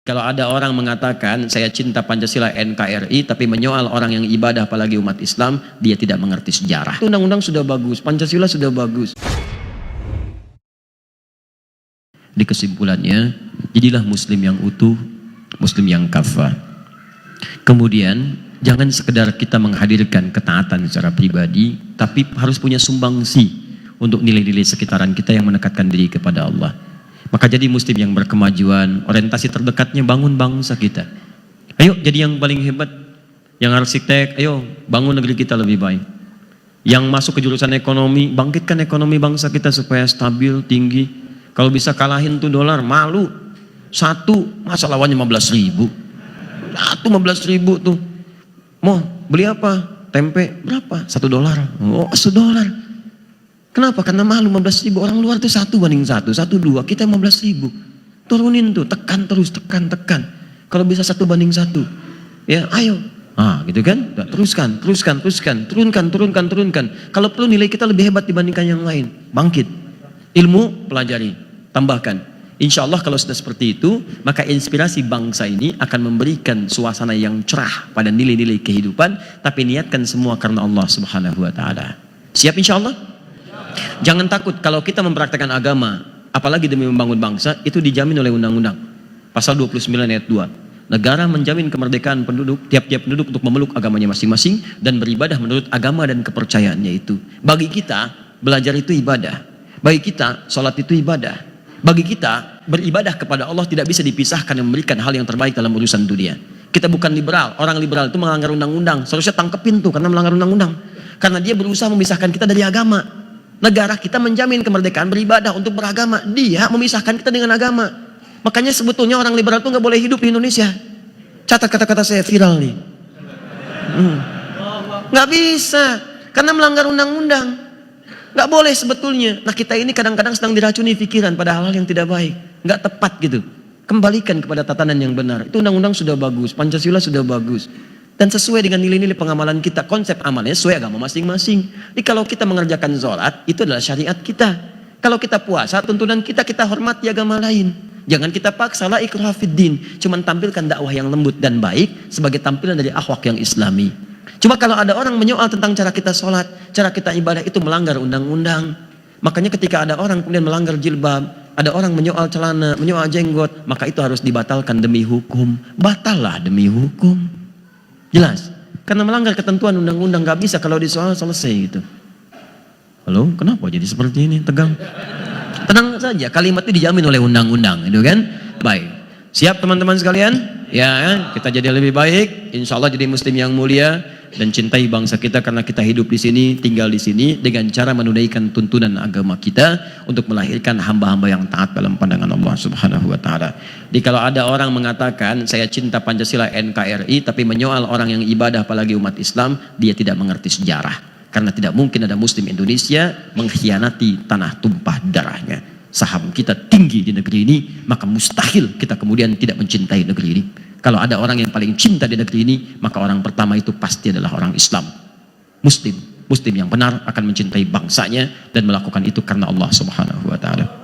Kalau ada orang mengatakan saya cinta Pancasila NKRI tapi menyoal orang yang ibadah apalagi umat Islam, dia tidak mengerti sejarah. Undang-undang sudah bagus, Pancasila sudah bagus. Di kesimpulannya, jadilah muslim yang utuh, muslim yang kafah. Kemudian jangan sekedar kita menghadirkan ketaatan secara pribadi, tapi harus punya sumbangsi untuk nilai-nilai sekitaran kita yang mendekatkan diri kepada Allah. Maka jadi muslim yang berkemajuan, orientasi terdekatnya bangun bangsa kita. Ayo jadi yang paling hebat, yang arsitek, ayo bangun negeri kita lebih baik. Yang masuk ke jurusan ekonomi, bangkitkan ekonomi bangsa kita supaya stabil, tinggi. Kalau bisa kalahin tuh dolar, malu. Satu, masa lawannya 15.000. Satu 15.000 tuh. Mau beli apa? Tempe berapa? $1. Oh, $1. Kenapa? Karena malu 15.000. Orang luar tuh 1:1, 1:2. Kita 15.000. Turunin tuh, tekan terus, tekan. Kalau bisa 1:1, ya ayo. Gitu kan? Teruskan. Turunkan. Kalau perlu nilai kita lebih hebat dibandingkan yang lain. Bangkit. Ilmu pelajari, tambahkan. Insya Allah kalau sudah seperti itu, maka inspirasi bangsa ini akan memberikan suasana yang cerah pada nilai-nilai kehidupan, tapi niatkan semua karena Allah Subhanahu wa Ta'ala. Siap insya Allah? Jangan takut kalau kita mempraktekkan agama, apalagi demi membangun bangsa, itu dijamin oleh undang-undang. Pasal 29 ayat 2. Negara menjamin kemerdekaan penduduk, tiap-tiap penduduk untuk memeluk agamanya masing-masing dan beribadah menurut agama dan kepercayaannya itu. Bagi kita, belajar itu ibadah. Bagi kita, sholat itu ibadah. Bagi kita, beribadah kepada Allah tidak bisa dipisahkan dan memberikan hal yang terbaik dalam urusan dunia. Kita bukan liberal. Orang liberal itu melanggar undang-undang. Seharusnya tangkepin tuh karena melanggar undang-undang. Karena dia berusaha memisahkan kita dari agama. Negara kita menjamin kemerdekaan beribadah untuk beragama. Dia memisahkan kita dengan agama. Makanya sebetulnya orang liberal itu nggak boleh hidup di Indonesia. Catat kata-kata saya viral nih. Nggak bisa. Karena melanggar undang-undang. Nggak boleh sebetulnya. Nah kita ini kadang-kadang sedang diracuni pikiran pada hal-hal yang tidak baik. Nggak tepat gitu. Kembalikan kepada tatanan yang benar. Itu undang-undang sudah bagus. Pancasila sudah bagus. Dan sesuai dengan nilai-nilai pengamalan kita, konsep amalnya sesuai agama masing-masing. Jadi kalau kita mengerjakan sholat, itu adalah syariat kita. Kalau kita puasa, tuntunan kita hormati agama lain. Jangan kita paksa la ikraha fiddin. Cuman tampilkan dakwah yang lembut dan baik sebagai tampilan dari akhlak yang islami. Cuma kalau ada orang menyoal tentang cara kita sholat, cara kita ibadah, itu melanggar undang-undang. Makanya ketika ada orang kemudian melanggar jilbab, ada orang menyoal celana, menyoal jenggot, maka itu harus dibatalkan demi hukum. Batallah demi hukum. Jelas, karena melanggar ketentuan undang-undang gak bisa kalau disoal selesai gitu. Halo, kenapa jadi seperti ini? Tegang. Tenang saja, kalimat itu dijamin oleh undang-undang, itu kan? Baik, siap teman-teman sekalian? Ya, kita jadi lebih baik. Insya Allah jadi muslim yang mulia dan cintai bangsa kita karena kita hidup di sini, tinggal di sini dengan cara menunaikan tuntunan agama kita untuk melahirkan hamba-hamba yang taat dalam pandangan Allah Subhanahu wa Ta'ala. Jadi kalau ada orang mengatakan saya cinta Pancasila NKRI tapi menyoal orang yang ibadah apalagi umat Islam, dia tidak mengerti sejarah. Karena tidak mungkin ada muslim Indonesia mengkhianati tanah tumpah darahnya. Saham kita tinggi di negeri ini, maka mustahil kita kemudian tidak mencintai negeri ini. Kalau ada orang yang paling cinta di negeri ini, maka orang pertama itu pasti adalah orang Islam. Muslim yang benar akan mencintai bangsanya dan melakukan itu karena Allah Subhanahu wa Ta'ala.